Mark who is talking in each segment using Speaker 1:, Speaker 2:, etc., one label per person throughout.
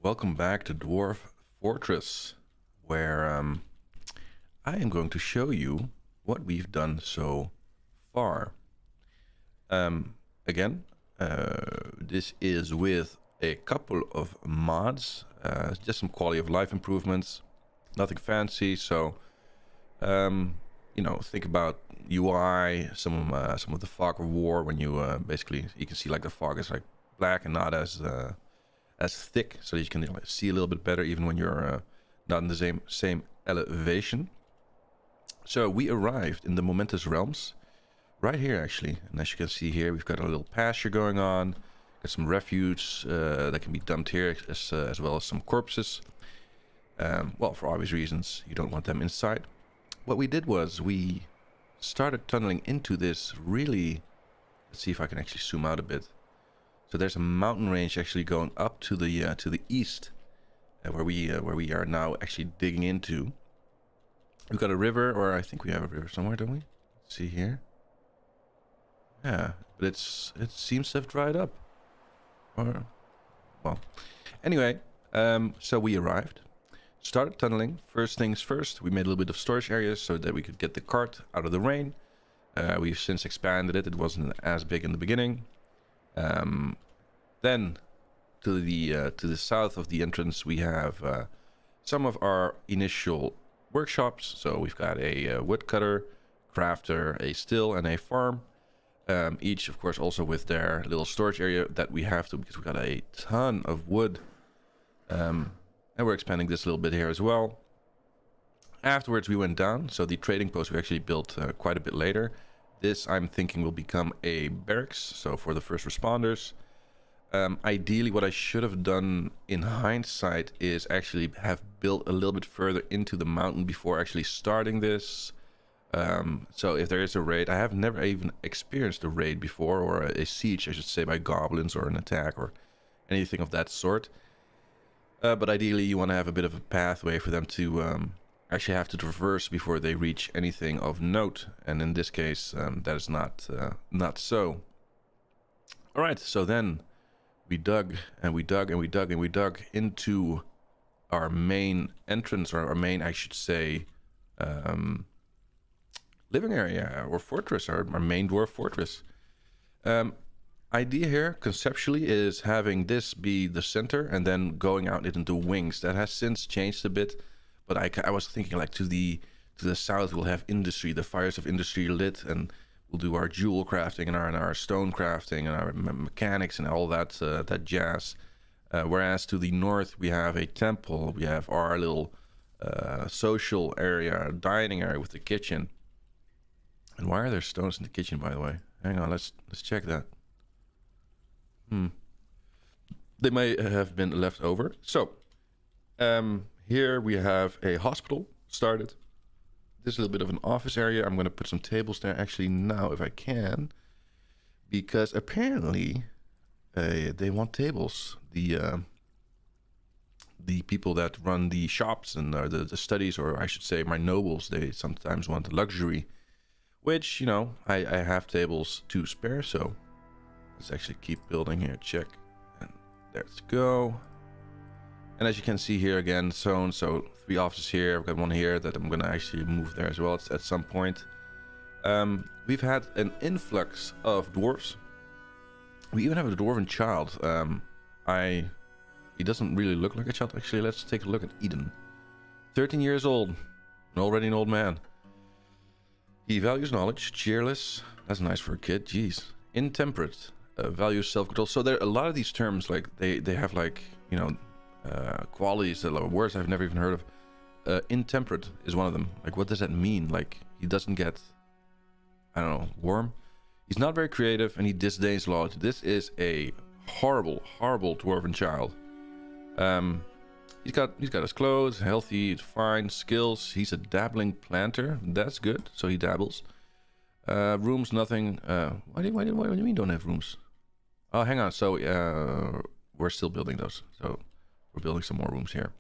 Speaker 1: Welcome back to Dwarf Fortress, where I am going to show you what we've done so far. Again, this is with a couple of mods, just some quality of life improvements, nothing fancy. So, think about UI, some of the fog of war when you basically you can see like the fog is like black and not as thick, so that you can see a little bit better even when you're not in the same elevation. So we arrived in the momentous realms right here actually, and as you can see here, we've got a little pasture going on, got some refuse that can be dumped here, as well as some corpses. Well, for obvious reasons, you don't want them inside. What we did was we started tunneling into this really, let's see if I can actually zoom out a bit. So there's a mountain range actually going up to the east, where we are now actually digging into. We've got a river, or I think we have a river somewhere, don't we? Let's see here. Yeah, but it seems to have dried up. Or, well, anyway, so we arrived, started tunneling. First things first, we made a little bit of storage areas so that we could get the cart out of the rain. We've since expanded it. It wasn't as big in the beginning. Then to the south of the entrance, we have some of our initial workshops. So we've got a woodcutter, crafter, a still, and a farm. Each, of course, also with their little storage area that we have to, because we got a ton of wood. And we're expanding this a little bit here as well. Afterwards, we went down. So the trading post we actually built quite a bit later. This, I'm thinking, will become a barracks, so for the first responders. Ideally, what I should have done in hindsight is actually have built a little bit further into the mountain before actually starting this. So if there is a raid, I have never even experienced a raid before, or a siege, I should say, by goblins, or an attack, or anything of that sort. But ideally, you want to have a bit of a pathway for them to actually have to traverse before they reach anything of note, and in this case that is not so. All right, so then we dug and we dug and we dug and we dug into our main entrance, or our main, I should say, living area, or fortress, our main dwarf fortress. Idea here conceptually is having this be the center and then going out into wings. That has since changed a bit. But I was thinking, like, to the south we'll have industry, the fires of industry lit, and we'll do our jewel crafting and our stone crafting and our mechanics and all that that jazz. Whereas to the north we have a temple, we have our little social area, dining area with the kitchen. And why are there stones in the kitchen, by the way? Hang on, let's check that. They may have been left over. So here we have a hospital started. This is a little bit of an office area. I'm going to put some tables there actually now if I can, because apparently they want tables. The people that run the shops and the studies, or I should say my nobles, they sometimes want luxury, which, you know, I have tables to spare. So let's actually keep building here. Check, and let's go. And as you can see here again, so 3 offices here. I've got one here that I'm gonna actually move there as well at some point. We've had an influx of dwarves. We even have a dwarven child. He doesn't really look like a child. Actually, let's take a look at Eden. 13 years old, and already an old man. He values knowledge, cheerless. That's nice for a kid. Jeez. Intemperate, values self-control. So there are a lot of these terms, like they have, like, you know, qualities that are words I've never even heard of. Intemperate is one of them. Like, what does that mean? Like, he doesn't get, I don't know, warm. He's not very creative, and he disdains knowledge. This is a horrible dwarven child. He's got his clothes, healthy, fine, skills. He's a dabbling planter. That's good. So he dabbles. Rooms, nothing. What do you mean don't have rooms? Oh, hang on. So we're still building those. So we're building some more rooms here.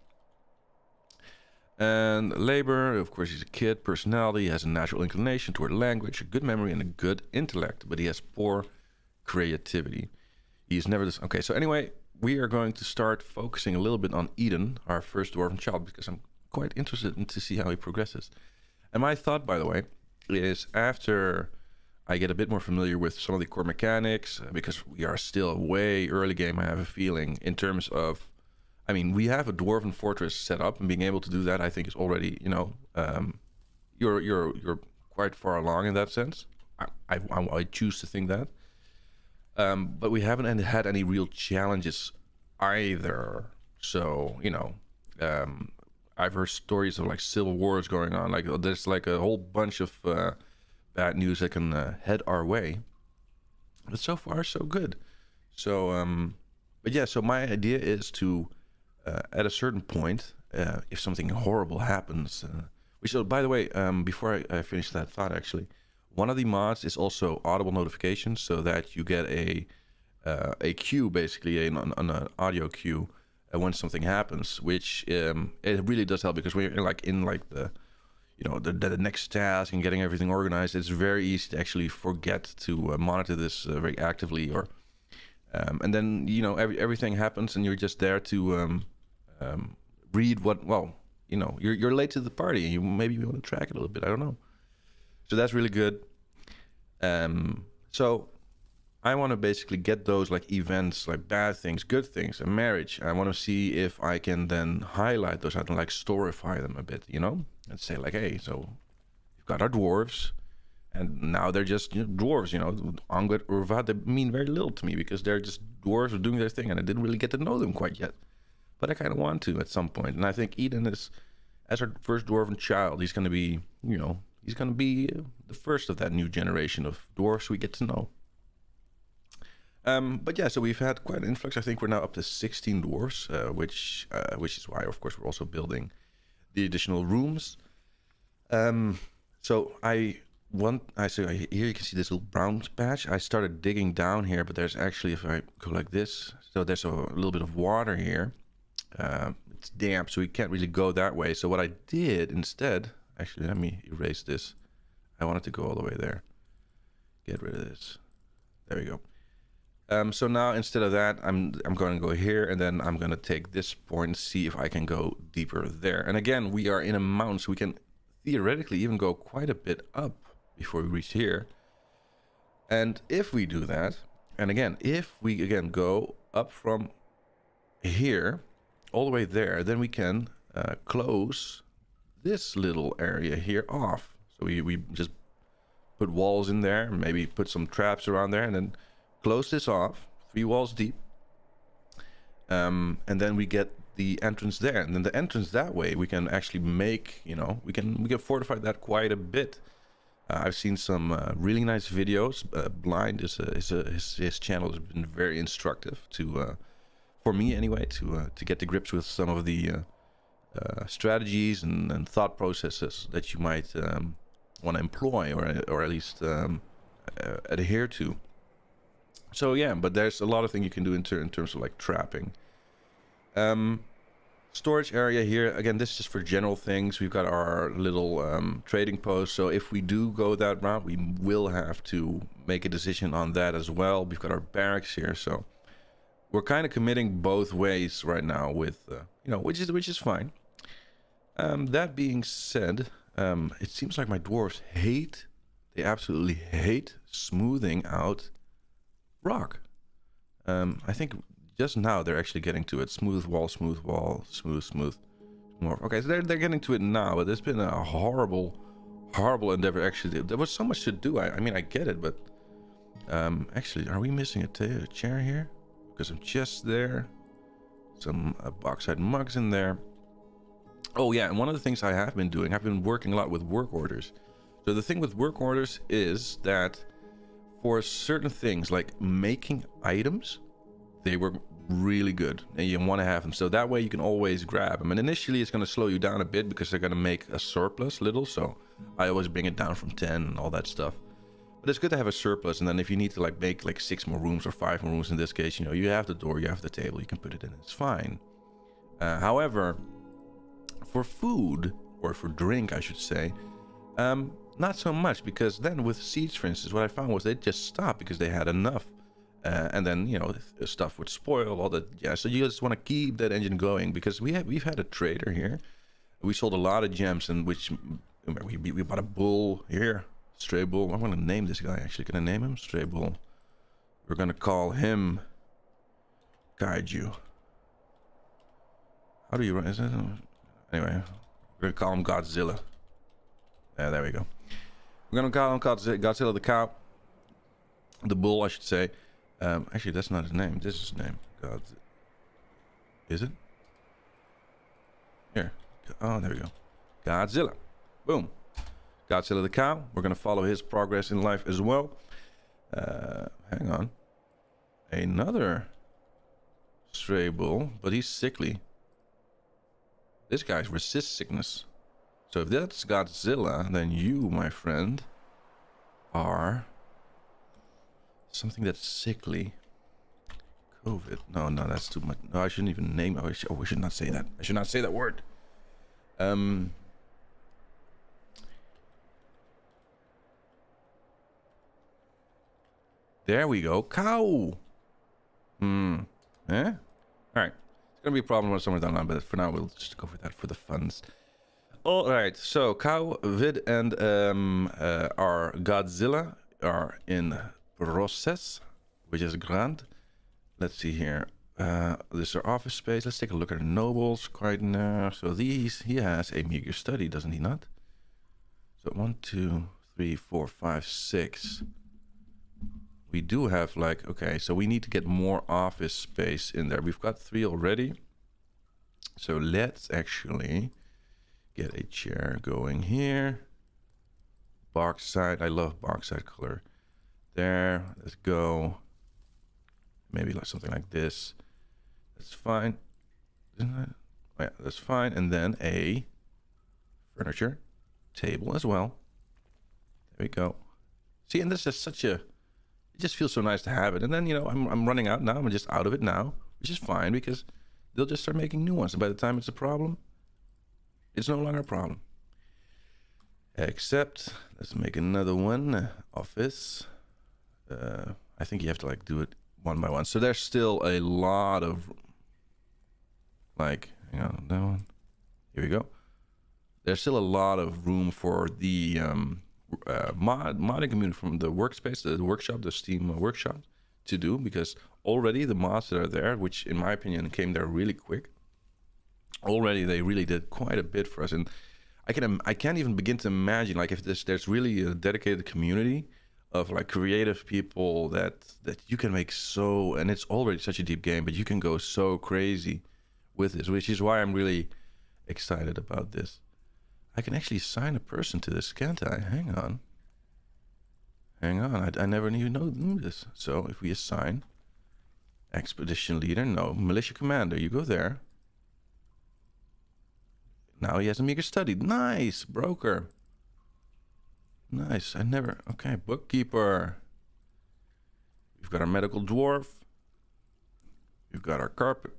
Speaker 1: And labor, of course, he's a kid. Personality, has a natural inclination toward language, a good memory, and a good intellect. But he has poor creativity. He's never this. Okay, so anyway, we are going to start focusing a little bit on Eden, our first dwarven child, because I'm quite interested in to see how he progresses. And my thought, by the way, is after I get a bit more familiar with some of the core mechanics, because we are still way early game, I have a feeling, in terms of, I mean, we have a Dwarven Fortress set up, and being able to do that, I think, is already, you know, you're quite far along in that sense. I choose to think that. But we haven't had any real challenges either. So, you know, I've heard stories of like civil wars going on. Like there's like a whole bunch of bad news that can head our way. But so far, so good. So, but yeah, so my idea is to, at a certain point, if something horrible happens, which, by the way, before I finish that thought, actually, one of the mods is also audible notifications, so that you get a cue, basically, an audio cue when something happens, which it really does help, because we're like in like the, you know, the next task and getting everything organized. It's very easy to actually forget to monitor this very actively, or and then, you know, everything happens and you're just there to read what, well, you know, you're late to the party and you maybe want to track it a little bit. I don't know. So that's really good. So I want to basically get those like events, like bad things, good things, a marriage. I want to see if I can then highlight those, I can like storify them a bit, you know, and say like, hey, so we've got our dwarves, and now they're just, you know, dwarves, you know, Angad or Urvad, they mean very little to me because they're just dwarves doing their thing, and I didn't really get to know them quite yet. But I kind of want to at some point. And I think Eden is, as our first dwarven child, he's going to be, you know, he's going to be the first of that new generation of dwarves we get to know. But yeah, so we've had quite an influx. I think we're now up to 16 dwarves, which is why, of course, we're also building the additional rooms. So so here you can see this little brown patch. I started digging down here, but there's actually, if I go like this, so there's a little bit of water here. It's damp, so we can't really go that way. So what I did instead, actually, let me erase this. I wanted to go all the way there. Get rid of this. There we go. So now instead of that, I'm going to go here, and then I'm going to take this point and see if I can go deeper there. And again, we are in a mountain, so we can theoretically even go quite a bit up before we reach here. And if we do that, and again, if we again go up from here all the way there, then we can close this little area here off. So we just put walls in there, maybe put some traps around there, and then close this off 3 walls deep, and then we get the entrance there, and then the entrance that way we can actually make, you know, we can fortify that quite a bit. I've seen some really nice videos. Blind his channel has been very instructive to for me anyway, to get to grips with some of the strategies and thought processes that you might want to employ, or at least adhere to. So yeah, but there's a lot of things you can do in terms of like trapping. Storage area here, again, this is just for general things. We've got our little trading post, so if we do go that route, we will have to make a decision on that as well. We've got our barracks here, so we're kind of committing both ways right now with, you know, which is fine. That being said, it seems like my dwarves they absolutely hate smoothing out rock. I think just now they're actually getting to it. Smooth wall, smooth more. Okay, so they're getting to it now, but it's been a horrible endeavor. Actually, there was so much to do. I mean, I get it, but actually, are we missing a chair here? Because I'm just there. Some bauxite mugs in there. Oh yeah, and one of the things I have been doing, I've been working a lot with work orders. So the thing with work orders is that for certain things like making items, they were really good and you want to have them, so that way you can always grab them. And initially it's going to slow you down a bit because they're going to make a surplus little, so I always bring it down from 10 and all that stuff. But it's good to have a surplus, and then if you need to like make like 6 more rooms or 5 more rooms in this case, you know, you have the door, you have the table, you can put it in, it's fine. However, for food, or for drink I should say, not so much, because then with seeds, for instance, what I found was they just stopped because they had enough. And then, you know, stuff would spoil all that. Yeah, so you just want to keep that engine going, because we've had a trader here. We sold a lot of gems, and which we bought a bull here, stray bull. I'm gonna name this guy. Actually, gonna name him Stray Bull. We're gonna call him Kaiju. How do you run? Is that anyway? We're gonna call him Godzilla. Yeah, there we go. We're gonna call him Godzilla the cow, the bull, I should say. Actually, that's not his name. This is his name. Is it? Here. Oh, there we go. Godzilla. Boom. Godzilla the cow. We're going to follow his progress in life as well. Hang on. Another stray bull, but he's sickly. This guy resists sickness. So if that's Godzilla, then you, my friend, are something that's sickly. COVID. No, that's too much. No, I shouldn't even name. Oh, we should not say that. I should not say that word. There we go. Cow. Eh? All right. It's gonna be a problem when somewhere down the line, but for now we'll just go for that for the funds. All right. So Cow, Vid, and our Godzilla are in process, which is grand. Let's see here. This is our office space. Let's take a look at our nobles. Quite so these, he has a meager study, doesn't he not? So 1, 2, 3, 4, 5, 6. We do have like, okay, so we need to get more office space in there. We've got 3 already. So let's actually get a chair going here. Bauxite. I love bauxite color. There. Let's go. Maybe like something like this. That's fine. Isn't that? Oh, yeah, that's fine. And then a furniture table as well. There we go. See, and this is such a, it just feels so nice to have it. And then, you know, I'm running out now. I'm just out of it now, which is fine because they'll just start making new ones. And by the time it's a problem, it's no longer a problem. Except, let's make another one. Office. I think you have to like do it one by one. So there's still a lot of, like, hang on, that one. Here we go. There's still a lot of room for the modding community from the workspace, the workshop, the Steam workshop to do, because already the mods that are there, which in my opinion came there really quick, already they really did quite a bit for us. And I can't even begin to imagine like if there's really a dedicated community of like creative people that you can make so, and it's already such a deep game, but you can go so crazy with this, which is why I'm really excited about this. I can actually assign a person to this, can't I? Hang on. I never even knew this. So if we assign expedition leader, no, militia commander, you go there. Now he has a meager study. Nice, broker. Nice. Okay, bookkeeper. We've got our medical dwarf. We've got our carpet.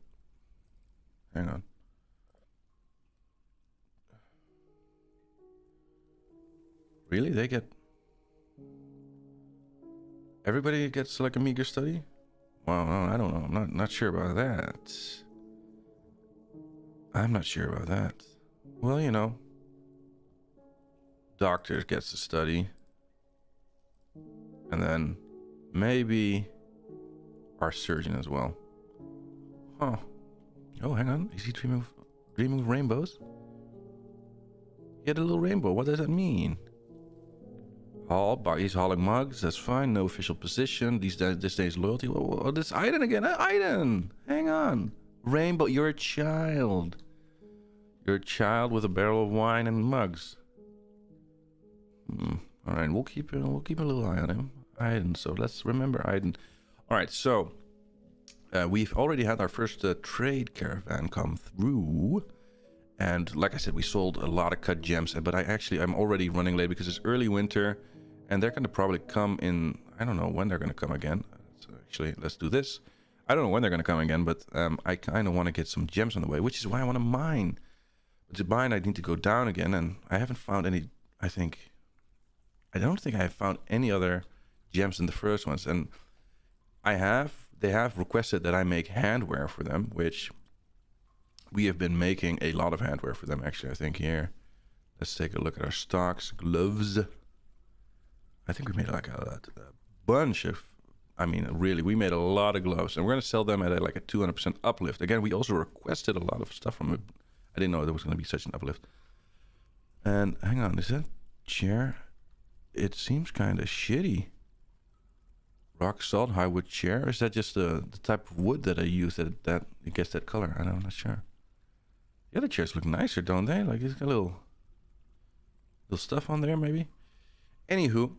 Speaker 1: Hang on. Really? They get... Everybody gets like a meager study? Well, no, I don't know. I'm not sure about that. I'm not sure about that. Well, you know. Doctor gets to study. And then maybe our surgeon as well. Huh. Oh, hang on. Is he dreaming of rainbows? He had a little rainbow. What does that mean? He's hauling mugs. That's fine. No official position. This day's loyalty. Oh, this Aiden again. Aiden. Hang on. Rainbow. You're a child. You're a child with a barrel of wine and mugs. All right. We'll keep a little eye on him. Aiden. So let's remember Aiden. All right. So we've already had our first trade caravan come through. And like I said, we sold a lot of cut gems, but I'm already running late because it's early winter and they're going to probably come in. I don't know when they're going to come again. So actually, let's do this. I don't know when they're going to come again, but I kind of want to get some gems on the way, which is why I want to mine. But to mine, I need to go down again, and I haven't found any. I don't think I have found any other gems in the first ones. And They have requested that I make handwear for them, which we have been making a lot of handwear for them, actually. I think here, let's take a look at our stocks. Gloves. I think we made like a bunch of, I mean, really, we made a lot of gloves, and we're going to sell them at like a 200% uplift. Again, we also requested a lot of stuff from it. I didn't know there was going to be such an uplift. And hang on, is that chair? It seems kind of shitty. Rock salt high wood chair. Is that just the type of wood that I use that it gets that color? I'm not sure. The other chairs look nicer, don't they? Like it's got a little stuff on there, maybe. Anywho,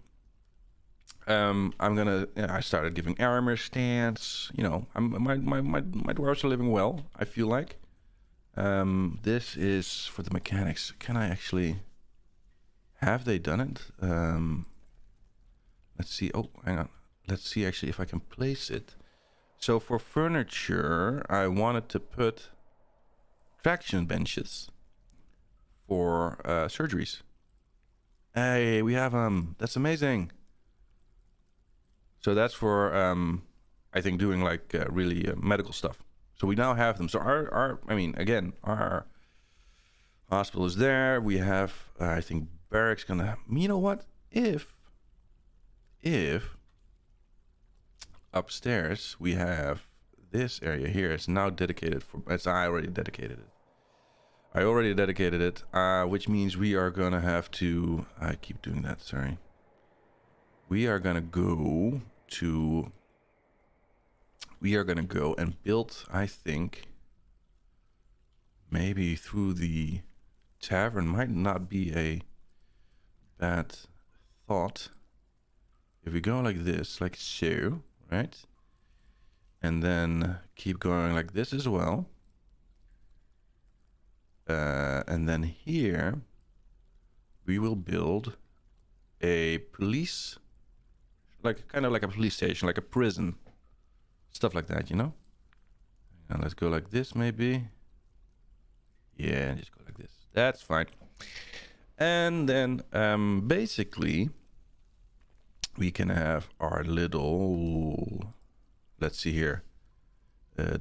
Speaker 1: I started giving armor stance. You know, my dwarves are living well, I feel like. This is for the mechanics. Can I actually... Have they done it? Let's see. Oh, hang on. Let's see actually if I can place it. So for furniture, I wanted to put traction benches for surgeries. Hey, we have them. That's amazing. So that's for, I think, doing like really medical stuff. So we now have them. So our hospital is there. We have, I think, barracks gonna. You know what? If upstairs we have this area here, it's now dedicated for. I already dedicated it. Which means we are gonna have to. I keep doing that. Sorry. We are gonna go to. We are gonna go and build. I think. Maybe through the tavern might not be a bad thought. If we go like this, like so, right? And then keep going like this as well. And then here we will build a police, like kind of like a police station, like a prison, stuff like that, you know. And let's go like this, maybe. Yeah, and just go like this. That's fine. And then basically we can have our little, let's see here.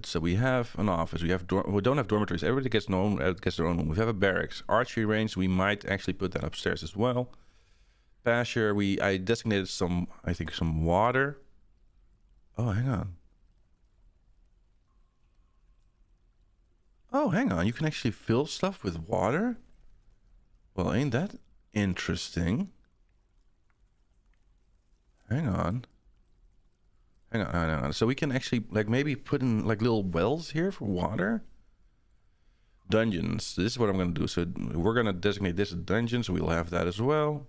Speaker 1: So we have an office. We don't have dormitories. Everybody gets their own room. We have a barracks, archery range. We might actually put that upstairs as well. Pasture. I designated some water. Oh, hang on. Oh, hang on. You can actually fill stuff with water? Well, ain't that interesting? Hang on. So we can actually, like, maybe put in, like, little wells here for water? Dungeons. This is what I'm going to do. So we're going to designate this a dungeon, so we'll have that as well.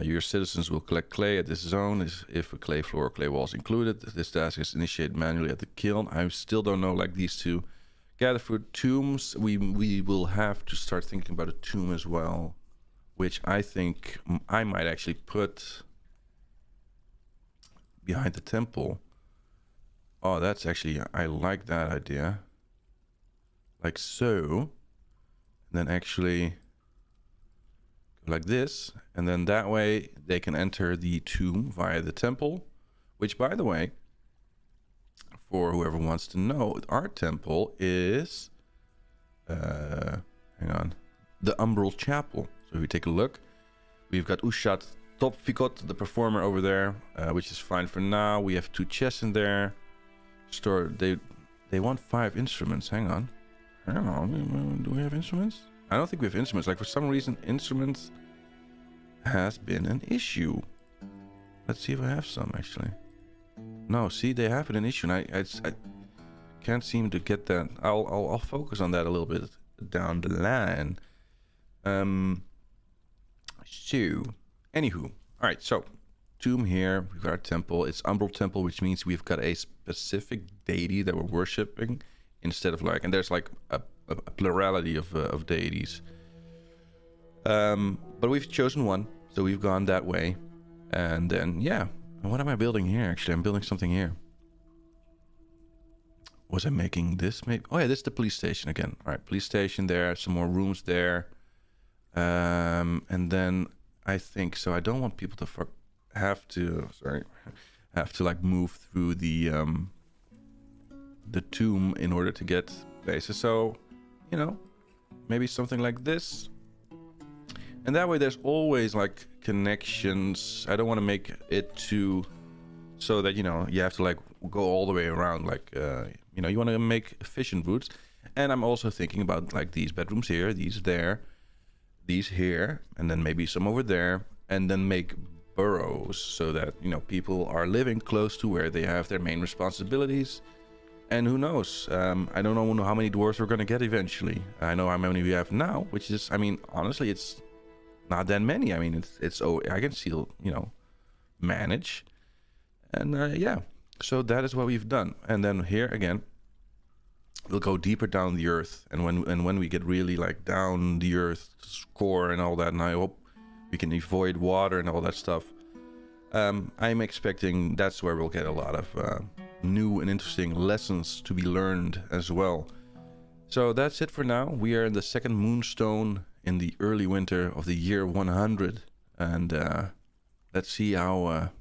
Speaker 1: Your citizens will collect clay at this zone if a clay floor or clay wall is included. This task is initiated manually at the kiln. I still don't know, like, these two. Gather food, tombs. We will have to start thinking about a tomb as well, which I think I might actually put behind the temple. Oh, that's actually, I like that idea. Like so. And then actually like this. And then that way they can enter the tomb via the temple, which, by the way, for whoever wants to know, our temple is hang on, the Umbral Chapel. So if we take a look, we've got Ushat Topfikot, the performer over there, which is fine for now. We have 2 chests in there. They want 5 instruments. Hang on, do we have instruments? I don't think we have instruments. Like, for some reason, instruments has been an issue. Let's see if I have some actually. No, see, they have an issue, and I can't seem to get that. I'll focus on that a little bit down the line. So, anywho, all right. So, tomb here. We've got our temple. It's Umbral Temple, which means we've got a specific deity that we're worshiping instead of like. And there's like a plurality of deities. But we've chosen one, so we've gone that way, and then yeah. What am I building here? Actually, I'm building something here. Was I making this? Maybe. Oh yeah, this is the police station again. All right, police station there. Some more rooms there. And then I think so. I don't want people to have have to like move through the tomb in order to get places. So, you know, maybe something like this. And that way there's always like connections. I don't want to make it too so that, you know, you have to like go all the way around. Like, you know, you want to make efficient routes. And I'm also thinking about like these bedrooms here, these there, these here, and then maybe some over there, and then make burrows so that, you know, people are living close to where they have their main responsibilities. And who knows? I don't know how many dwarves we're going to get eventually. I know how many we have now, which is, I mean, honestly, it's not that many. I mean, it's I can still, you know, manage. And yeah, so that is what we've done. And then here again, we'll go deeper down the earth. And when we get really like down the earth's core and all that, and I hope we can avoid water and all that stuff, I'm expecting that's where we'll get a lot of new and interesting lessons to be learned as well. So that's it for now. We are in the second moonstone in the early winter of the year 100, and let's see how